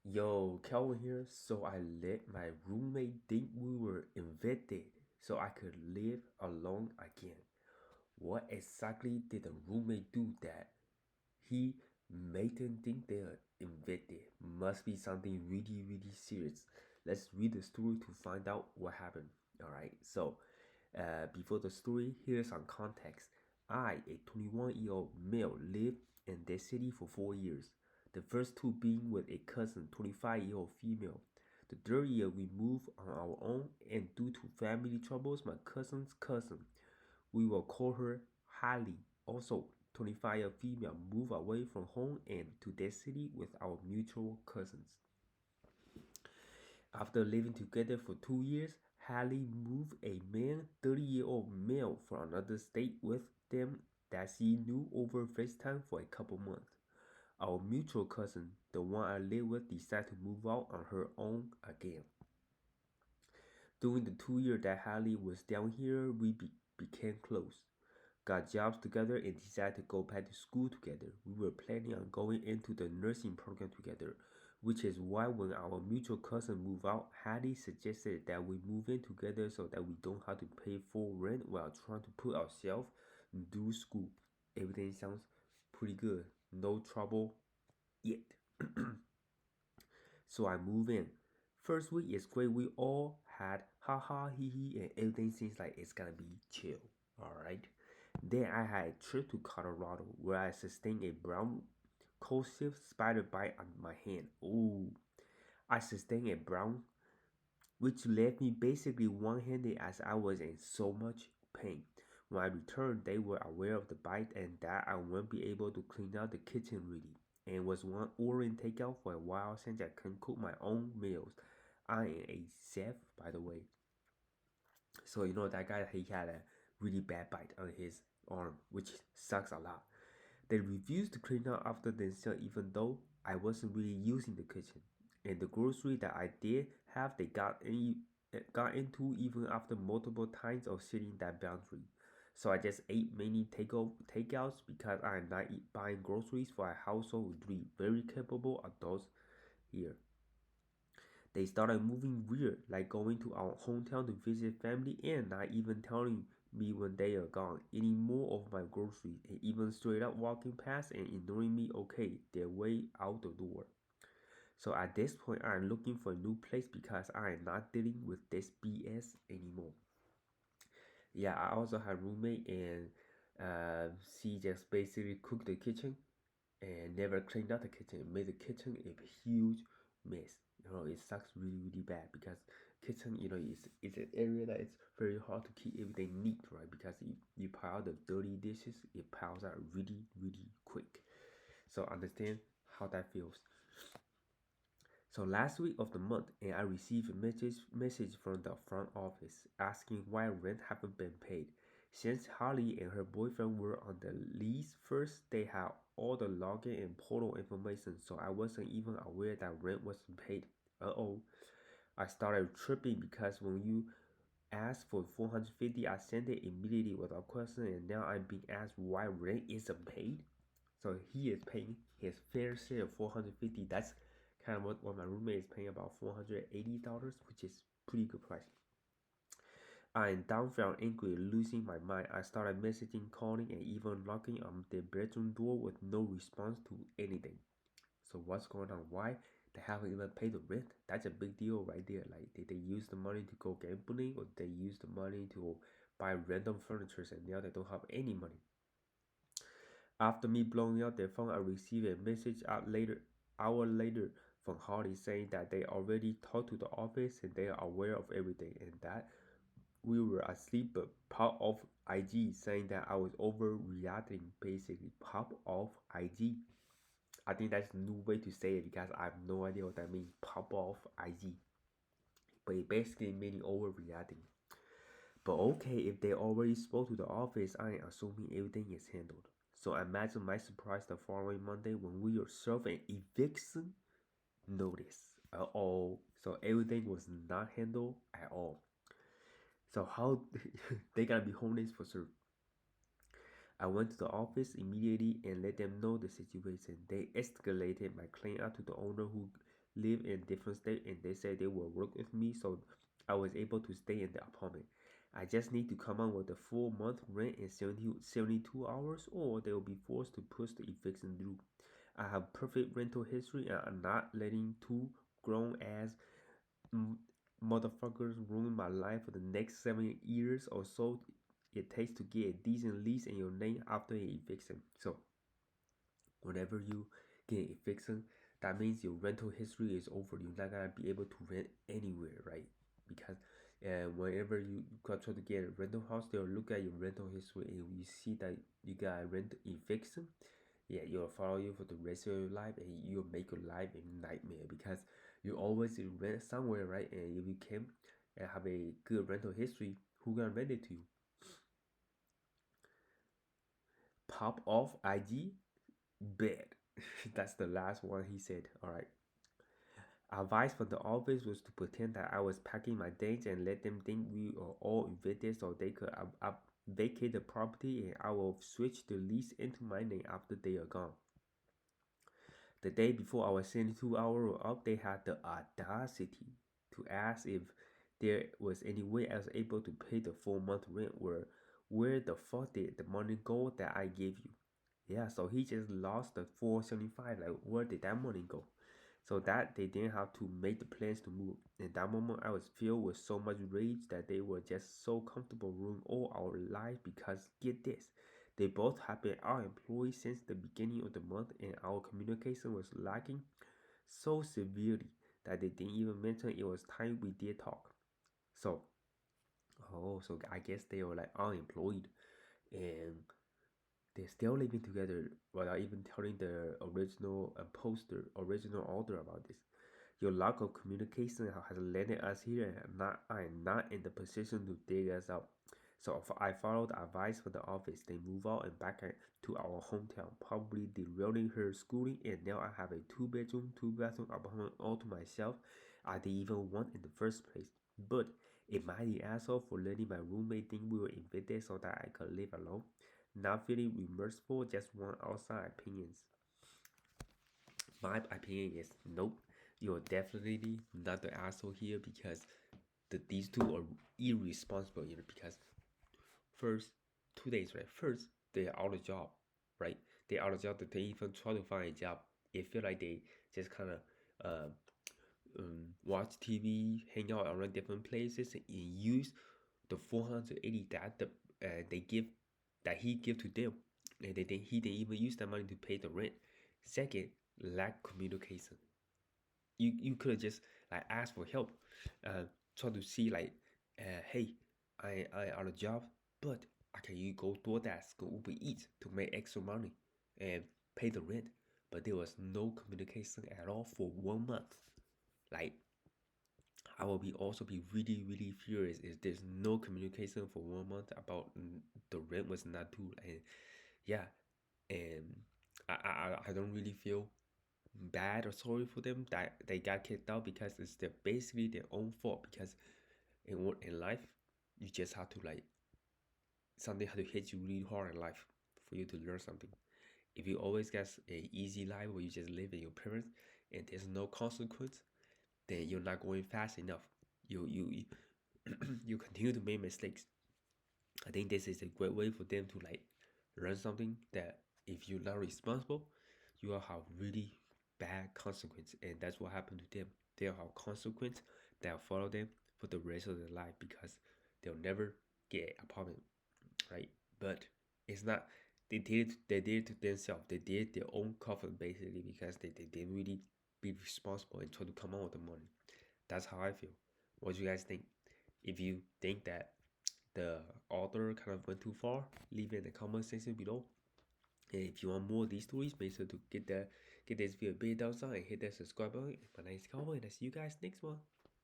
Yo, Calvin here. So I let my roommate think we were evicted so I could live alone again. What exactly did the roommate do that he made them think they're evicted? Must be something really, really serious. Let's read the story to find out what happened. Alright, so before the story, here's some context. I, a 21-year-old male, lived in this city for 4 years. The first two being with a cousin, 25-year-old female. The third year we moved on our own, and due to family troubles, my cousin's cousin, we will call her Holly, also 25-year female, moved away from home and to this city with our mutual cousins. After living together for 2 years, Hallie moved a man, 30-year-old male, from another state with them that she knew over FaceTime for a couple months. Our mutual cousin, the one I live with, decided to move out on her own again. During the 2 years that Hallie was down here, we became close, got jobs together, and decided to go back to school together. We were planning on going into the nursing program together, which is why when our mutual cousin moved out, Hattie suggested that we move in together so that we don't have to pay full rent while trying to put ourselves through school. Everything sounds pretty good. No trouble yet. So I move in. First week is great. We all had ha ha hee hee and everything seems like it's gonna be chill. Alright. Then I had a trip to Colorado where I sustained a brown corrosive spider bite on my hand. Ooh. I sustained a brown which left me basically one-handed as I was in so much pain. When I returned, they were aware of the bite and that I wouldn't be able to clean out the kitchen really, and was one ordering takeout for a while since I couldn't cook my own meals. I am a chef, by the way. So you know that guy, he had a really bad bite on his arm, which sucks a lot. They refused to clean up after themselves even though I wasn't really using the kitchen. And the grocery that I did have, they got into even after multiple times of setting that boundary. So I just ate many takeouts because I am not buying groceries for a household with three very capable adults here. They started moving weird, like going to our hometown to visit family and not even telling me when they are gone, eating more of my groceries, and even straight up walking past and ignoring me their way out the door. So at this point, I'm looking for a new place because I am not dealing with this BS anymore. Yeah, I also had a roommate and she just basically cooked the kitchen and never cleaned out the kitchen. It made the kitchen a huge mess. It sucks really, really bad because kitchen, it's an area that it's very hard to keep everything neat, right? Because you pile the dirty dishes, it piles out really, really quick. So understand how that feels. So last week of the month, and I received a message from the front office asking why rent haven't been paid. Since Holly and her boyfriend were on the lease first, they had all the login and portal information, so I wasn't even aware that rent wasn't paid. Uh-oh. I started tripping because when you asked for 450, I sent it immediately without question, and now I'm being asked why rent isn't paid. So he is paying his fair share of 450. That's kind of what my roommate is paying, about $480, which is pretty good price. I am dumbfounded, angry, losing my mind. I started messaging, calling, and even knocking on their bedroom door with no response to anything. So what's going on? Why they haven't even paid the rent? That's a big deal right there. Like, did they use the money to go gambling, or did they use the money to buy random furniture and now they don't have any money? After me blowing out their phone, I received a message hour later from Hardy saying that they already talked to the office and they are aware of everything and that we were asleep, but pop off IG saying that I was overreacting, basically. Pop off IG. I think that's a new way to say it because I have no idea what that means. Pop off IG. But it basically meaning overreacting. But okay, if they already spoke to the office, I am assuming everything is handled. So imagine my surprise the following Monday when we were served an eviction notice. Uh-oh. So everything was not handled at all. So how they gotta be homeless for sure. I went to the office immediately and let them know the situation. They escalated my claim out to the owner who live in different state, and they said they will work with me, so I was able to stay in the apartment. I just need to come up with the full month rent in 72 hours, or they will be forced to push the eviction through. I have perfect rental history, and I'm not letting two grown ass m- motherfuckers ruin my life for the next 7 years or so it takes to get a decent lease in your name after an eviction. So whenever you get an eviction, that means your rental history is over. You're not gonna be able to rent anywhere, right? Because whenever you go try to get a rental house, they'll look at your rental history, and you see that you got a rent eviction. Yeah, it'll follow you for the rest of your life, and you'll make your life a nightmare because you always rent somewhere, right? And if you can have a good rental history, who gonna rent it to you? Pop off IG, bet. That's the last one he said. All right. Advice from the office was to pretend that I was packing my things and let them think we are all evicted so they could vacate the property, and I will switch the lease into my name after they are gone. The day before our 72 hours were up, they had the audacity to ask if there was any way I was able to pay the full month rent. Where the fuck did the money go that I gave you? Yeah, so he just lost the 475. Like, where did that money go? So that they didn't have to make the plans to move. In that moment, I was filled with so much rage that they were just so comfortable ruining all our lives because get this. They both have been our employees since the beginning of the month, and our communication was lacking so severely that they didn't even mention it was time we did talk. So, so I guess they were like unemployed, and they're still living together without even telling the original author about this. Your lack of communication has landed us here, and I am not in the position to dig us out. So I followed the advice from the office. They moved out and back to our hometown, probably derailing her schooling, and now I have a two-bedroom, two-bathroom apartment all to myself. I didn't even want in the first place. But am I the asshole for letting my roommate think we were evicted so that I could live alone? Not feeling remorseful, just want outside opinions. My opinion is nope. You're definitely not the asshole here because these two are irresponsible here because first 2 days, right? First, they're out of job, right? They're out of job that they even try to find a job. It feel like they just kind of uh, watch TV, hang out around different places, and use the 480 that they give that he give to them, and he didn't even use that money to pay the rent. Second, lack communication. You could have just like asked for help, try to see like, hey, I out of job, but can you go DoorDash, go Uber Eats to make extra money and pay the rent? But there was no communication at all for 1 month. Like I will be also be really furious if there's no communication for 1 month about the rent was not due, and yeah, and I don't really feel bad or sorry for them that they got kicked out because it's basically their own fault because in life you just have to like something had to hit you really hard in life for you to learn something. If you always get a easy life where you just live with your parents and there's no consequence, then you're not going fast enough. You you continue to make mistakes. I think this is a great way for them to like learn something that if you're not responsible, you will have really bad consequence, and that's what happened to them. They'll have consequence that follow them for the rest of their life because they'll never get an apartment, right? But it's not. They did it to themselves. They did their own comfort basically because they didn't really be responsible and try to come out with the money. That's how I feel. What do you guys think? If you think that the author kind of went too far, leave it in the comment section below. And if you want more of these stories, make sure to get this video a big thumbs up and hit that subscribe button. My name is Cowboy, and I see you guys next one.